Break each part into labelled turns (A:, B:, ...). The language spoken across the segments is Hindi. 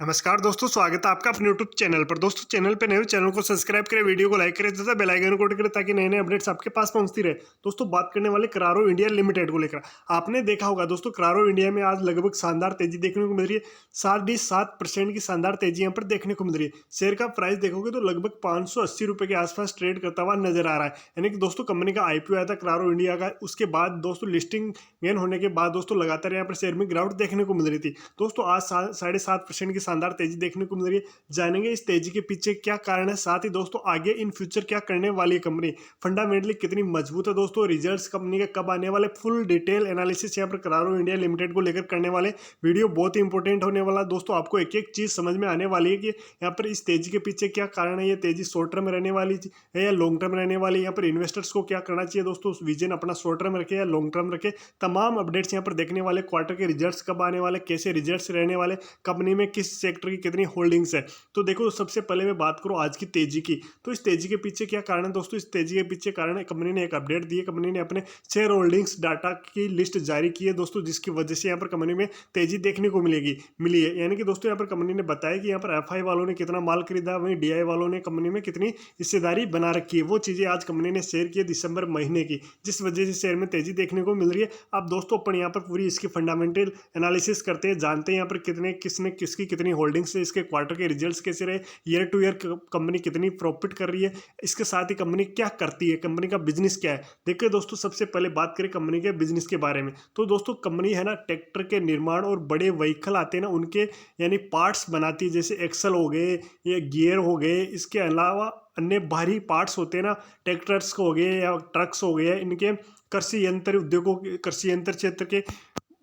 A: नमस्कार दोस्तों, स्वागत है आपका अपने यूट्यूब चैनल पर। दोस्तों चैनल पे नए हो, चैनल को सब्सक्राइब करें, वीडियो को लाइक करें तथा बेल आइकन को करें ताकि नए नए अपडेट्स आपके पास पहुंचती रहे। दोस्तों बात करने वाले करारो इंडिया लिमिटेड को लेकर। आपने देखा होगा दोस्तों, करारो इंडिया में आज लगभग शानदार तेजी देखने को मिल रही है। 7.7% की शानदार तेजी यहाँ पर देखने को मिल रही है। शेयर का प्राइस देखोगे तो लगभग 580 रुपये के आसपास ट्रेड करता हुआ नजर आ रहा है। यानी कि दोस्तों कंपनी का आईपीओ आया था करारो इंडिया का, उसके बाद दोस्तों लिस्टिंग गेन होने के बाद दोस्तों लगातार यहाँ पर शेयर में गिरावट देखने को मिल रही थी। दोस्तों आज 7.5% की शानदार तेजी देखने को मिल रही है। जानेंगे इस तेजी के पीछे क्या कारण है, साथ ही दोस्तों आगे इन फ्यूचर क्या करने वाली है कंपनी, फंडामेंटली कितनी मजबूत है दोस्तों, रिजल्ट्स कंपनी के कब आने वाले, फुल डिटेल एनालिसिस यहाँ पर करारो इंडिया लिमिटेड को लेकर करने वाले। वीडियो बहुत ही इंपॉर्टेंट होने वाला दोस्तों, आपको एक एक चीज समझ में आने वाली है कि यहाँ पर इस तेजी के पीछे क्या कारण है, ये तेजी शॉर्ट टर्म रहने वाली है या लॉन्ग टर्म रहने वाली है। यहाँ पर इन्वेस्टर्स को क्या करना चाहिए दोस्तों, विजन अपना शॉर्ट टर्म रखे या लॉन्ग टर्म रखे, तमाम अपडेट्स यहाँ पर देखने वाले। क्वार्टर के रिजल्ट्स कब आने वाले, कैसे रिजल्ट्स रहने वाले, कंपनी में किस सेक्टर की कितनी होल्डिंग्स है। तो देखो सबसे पहले मैं बात करूं आज की तेजी की, तो इस तेजी के पीछे क्या कारण है दोस्तों। इस तेजी के पीछे कारण है, कंपनी ने एक अपडेट दी है, कंपनी ने अपने शेयर होल्डिंग्स डाटा की लिस्ट जारी की है दोस्तों, जिसकी वजह से यहाँ पर कंपनी में तेजी देखने को मिली है। यानी कि दोस्तों यहाँ पर कंपनी ने बताया कि यहाँ पर एफआई वालों ने कितना माल खरीदा, वहीं डीआई वालों ने कंपनी में कितनी हिस्सेदारी बना रखी है, वो चीजें आज कंपनी ने शेयर की है दिसंबर महीने की, जिस वजह से शेयर में तेजी देखने को मिल रही है। अब दोस्तों अपन यहाँ पर पूरी इसकी फंडामेंटल एनालिसिस करते हैं, जानते हैं यहाँ पर किसने किसकी कितनी होल्डिंग्स है, इसके क्वार्टर के रिजल्ट्स कैसे रहे, ईयर टू ईयर कंपनी कितनी प्रॉफिट कर रही है, इसके साथ ही कंपनी क्या करती है, कंपनी का बिजनेस क्या है। देखिए दोस्तों सबसे पहले बात करें कंपनी के बिजनेस के बारे में, तो दोस्तों कंपनी है ना ट्रैक्टर के निर्माण और बड़े व्हीकल आते हैं ना उनके यानी पार्ट्स बनाती है, जैसे एक्सल हो गए, ये गियर हो गए, इसके अलावा अन्य भारी पार्ट्स होते हैं ना, ट्रैक्टर्स हो गए या ट्रक्स हो गए, इनके कृषि यंत्र उद्योगों, कृषि यंत्र क्षेत्र के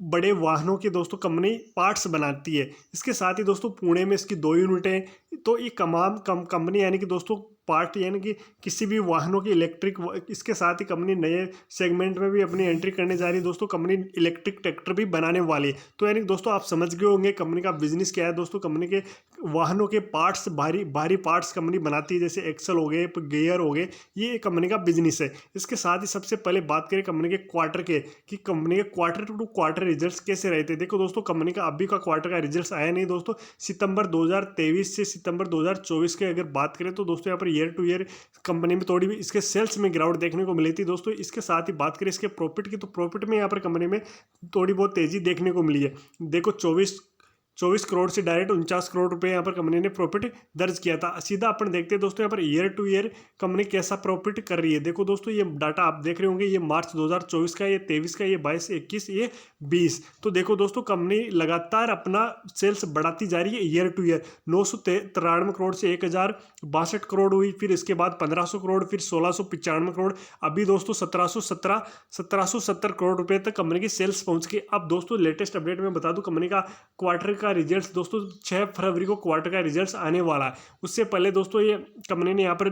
A: बड़े वाहनों के दोस्तों कंपनी पार्ट्स बनाती है। इसके साथ ही दोस्तों पुणे में इसकी 2 यूनिटें, तो ये तमाम कंपनी यानी कि दोस्तों पार्ट यानी कि किसी भी वाहनों की इलेक्ट्रिक, इसके साथ ही कंपनी नए सेगमेंट में भी अपनी एंट्री करने जा रही है दोस्तों, कंपनी इलेक्ट्रिक ट्रैक्टर भी बनाने वाली है। तो यानी कि दोस्तों आप समझ गए होंगे कंपनी का बिजनेस क्या है दोस्तों। कंपनी के वाहनों के पार्ट्स, भारी भारी पार्ट्स कंपनी बनाती है, जैसे एक्सल हो गए, गियर हो गए, ये कंपनी का बिजनेस है। इसके साथ ही सबसे पहले बात करें कंपनी के क्वार्टर के, कि कंपनी के क्वार्टर टू क्वार्टर रिजल्ट्स कैसे रहते हैं। देखो दोस्तों कंपनी का अभी का क्वार्टर का रिजल्ट्स आया नहीं दोस्तों, सितंबर 2023 से सितंबर 2024 के अगर बात करें तो दोस्तों यहाँ per year two year company में थोड़ी भी इसके सेल्स में गिरावट देखने को मिली थी दोस्तों। इसके साथ ही बात करें इसके प्रॉफिट की, तो प्रॉफिट में यहाँ पर कंपनी में थोड़ी बहुत तेजी देखने को मिली है। देखो 24 करोड़ से डायरेक्ट 49 करोड़ रुपए यहाँ पर कंपनी ने प्रॉफिट दर्ज किया था। सीधा अपन देखते हैं दोस्तों यहाँ per year two year company कैसा प्रॉफिट कर रही है। देखो दोस्तों ये डाटा आप देख रहे होंगे, ये मार्च 2024 का, ये 23 का, ये 22, 21, ये 20। तो देखो दोस्तों कंपनी लगातार अपना सेल्स बढ़ाती जा रही है ईयर टू ईयर। 993 करोड़ से 1062 करोड़ हुई, फिर इसके बाद 1500 करोड़, फिर 1695 करोड़, अभी दोस्तों 1770 करोड़ रुपए तक कंपनी की सेल्स पहुंच गई। अब दोस्तों लेटेस्ट अपडेट में बता दूं, कंपनी का क्वार्टर का रिजल्ट्स दोस्तों 6 फरवरी को क्वार्टर का रिजल्ट्स आने वाला है। उससे पहले दोस्तों ये कंपनी ने यहाँ पर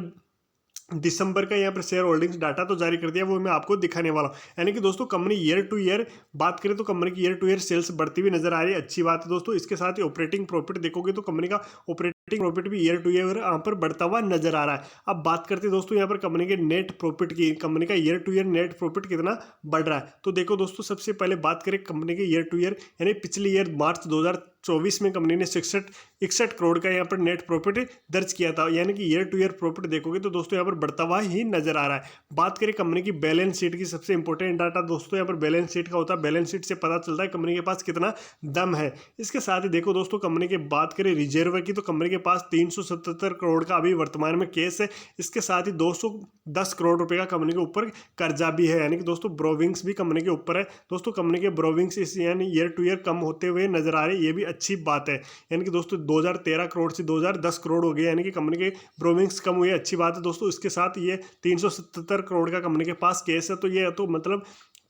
A: दिसंबर का यहाँ पर शेयर होल्डिंग्स डाटा तो जारी कर दिया, वो मैं आपको दिखाने वाला हूँ। यानी कि दोस्तों कंपनी ईयर टू ईयर बात करें तो कंपनी की ईयर टू ईयर सेल्स बढ़ती हुई नजर आ रही है, अच्छी बात है दोस्तों। इसके साथ ही ऑपरेटिंग प्रॉफिट देखोगे तो कंपनी का ऑपरेटिंग प्रॉफिट भी ईयर टू ईयर यहाँ पर बढ़ता हुआ नजर आ रहा है। अब बात करते हैं दोस्तों यहाँ पर कंपनी के नेट प्रॉफिट की, कंपनी का year two year net profit कितना बढ़ रहा है। तो देखो दोस्तों सबसे पहले बात करें कंपनी के ईयर टू ईयर, यानी पिछले ईयर मार्च 2024 में कंपनी ने 61 करोड़ का यहाँ पर नेट प्रॉफिट दर्ज किया था। यानी कि ईयर टू ईयर प्रॉफिट देखोगे तो दोस्तों यहाँ पर बढ़ता हुआ ही नजर आ रहा है। बात करें कंपनी की बैलेंस शीट की, सबसे इंपॉर्टेंट डाटा दोस्तों यहाँ पर बैलेंस शीट का होता है। बैलेंस शीट से पता चलता है कंपनी के पास कितना दम है। इसके साथ ही देखो दोस्तों कंपनी की बात करें रिजर्व की, तो कंपनी के पास 377 करोड़ का अभी वर्तमान में केस है। इसके साथ ही 210 करोड़ रुपए का कंपनी के ऊपर कर्जा भी है, यानी कि दोस्तों ब्रोविंग्स भी कंपनी के ऊपर है। दोस्तों कंपनी के ब्रोविंग्स इस यानी ईयर टू ईयर कम होते हुए नजर आ रहे हैं, ये भी अच्छी बात है। यानी कि दोस्तों 2013 करोड़ से 2010 करोड़ हो गए, यानी कि कंपनी के ब्रोविंग्स कम हुए, अच्छी बात है दोस्तों। इसके साथ ये 377 करोड़ का कंपनी के पास केस है, तो ये तो मतलब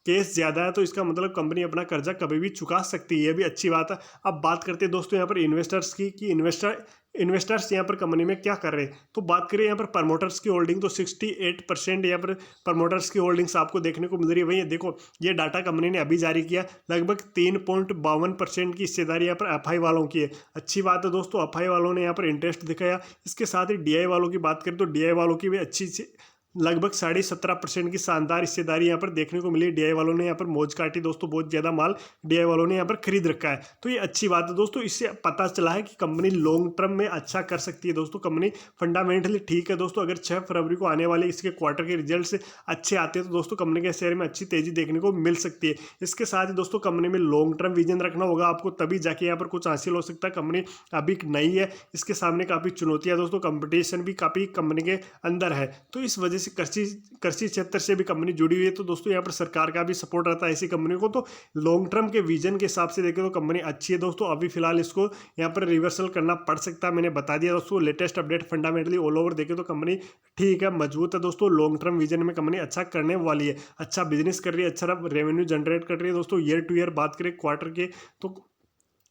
A: केस ज़्यादा है, तो इसका मतलब कंपनी अपना कर्जा कभी भी चुका सकती है, ये भी अच्छी बात है। अब बात करते हैं दोस्तों यहाँ पर इन्वेस्टर्स की, कि इन्वेस्टर्स यहाँ पर कंपनी में क्या कर रहे हैं। तो बात करें यहाँ पर प्रमोटर्स की होल्डिंग, तो 68% यहाँ पर प्रमोटर्स की होल्डिंग्स आपको देखने को मिल रही है। वही देखो ये डाटा कंपनी ने अभी जारी किया, लगभग 3.52% की हिस्सेदारी यहाँ पर एफआई वालों की है, अच्छी बात है दोस्तों। एफआई वालों ने यहाँ पर इंटरेस्ट दिखाया। इसके साथ ही डीआई वालों की बात करें तो डीआई वालों की भी लगभग 17.5% की शानदार हिस्सेदारी यहाँ पर देखने को मिली। डीआई वालों ने यहाँ पर मौज काटी दोस्तों, बहुत ज़्यादा माल डीआई वालों ने यहाँ पर खरीद रखा है। तो ये अच्छी बात है दोस्तों, इससे पता चला है कि कंपनी लॉन्ग टर्म में अच्छा कर सकती है दोस्तों। कंपनी फंडामेंटली ठीक है दोस्तों। अगर 6 फरवरी को आने वाले इसके क्वार्टर के रिजल्ट अच्छे आते हैं तो दोस्तों कंपनी के शेयर में अच्छी तेजी देखने को मिल सकती है। इसके साथ ही दोस्तों कंपनी में लॉन्ग टर्म विजन रखना होगा आपको, तभी जाके यहाँ पर कुछ हासिल हो सकता है। कंपनी अभी नई है, इसके सामने काफ़ी चुनौतियाँ दोस्तों, कंपटीशन भी काफ़ी कंपनी के अंदर है। तो इस वजह से कृषि क्षेत्र से भी कंपनी जुड़ी हुई है। तो दोस्तों यहाँ पर सरकार का भी सपोर्ट रहता है ऐसी कंपनी को। तो लॉन्ग टर्म के विजन के हिसाब से देखें तो कंपनी अच्छी है दोस्तों। अभी फिलहाल इसको यहाँ पर रिवर्सल करना पड़ सकता है, मैंने बता दिया दोस्तों। Latest update fundamentally all over देखें तो कंपनी ठीक है, मजबूत है दोस्तों। लॉन्ग टर्म विजन में कंपनी अच्छा करने वाली है, अच्छा बिजनेस कर रही है, अच्छा रेवेन्यू जनरेट कर रही है दोस्तों। ईयर टू ईयर बात करें क्वार्टर के तो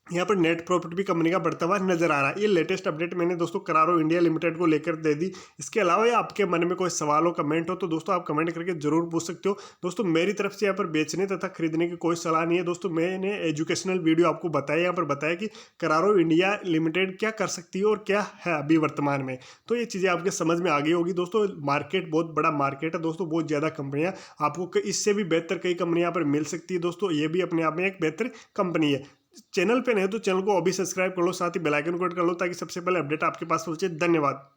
A: यहाँ पर नेट प्रॉफिट भी कंपनी का बढ़ता हुआ नजर आ रहा है। ये लेटेस्ट अपडेट मैंने दोस्तों करारो इंडिया लिमिटेड को लेकर दे दी। इसके अलावा या आपके मन में कोई सवाल हो, कमेंट हो, तो दोस्तों आप कमेंट करके जरूर पूछ सकते हो दोस्तों। मेरी तरफ से यहाँ पर बेचने तथा खरीदने की कोई सलाह नहीं है दोस्तों। मैंने एजुकेशनल वीडियो आपको बताया, यहाँ पर बताया कि करारो इंडिया लिमिटेड क्या कर सकती है और क्या है अभी वर्तमान में। तो ये चीज़ें आपके समझ में आ गई होगी दोस्तों। मार्केट बहुत बड़ा मार्केट है दोस्तों, बहुत ज़्यादा कंपनियाँ, आपको इससे भी बेहतर कई कंपनियाँ यहाँ पर मिल सकती है दोस्तों। ये भी अपने आप में एक बेहतर कंपनी है। चैनल पे नहीं तो चैनल को अभी सब्सक्राइब कर लो, साथ ही बेल आइकन को हिट कर लो ताकि सबसे पहले अपडेट आपके पास पहुंचे। धन्यवाद।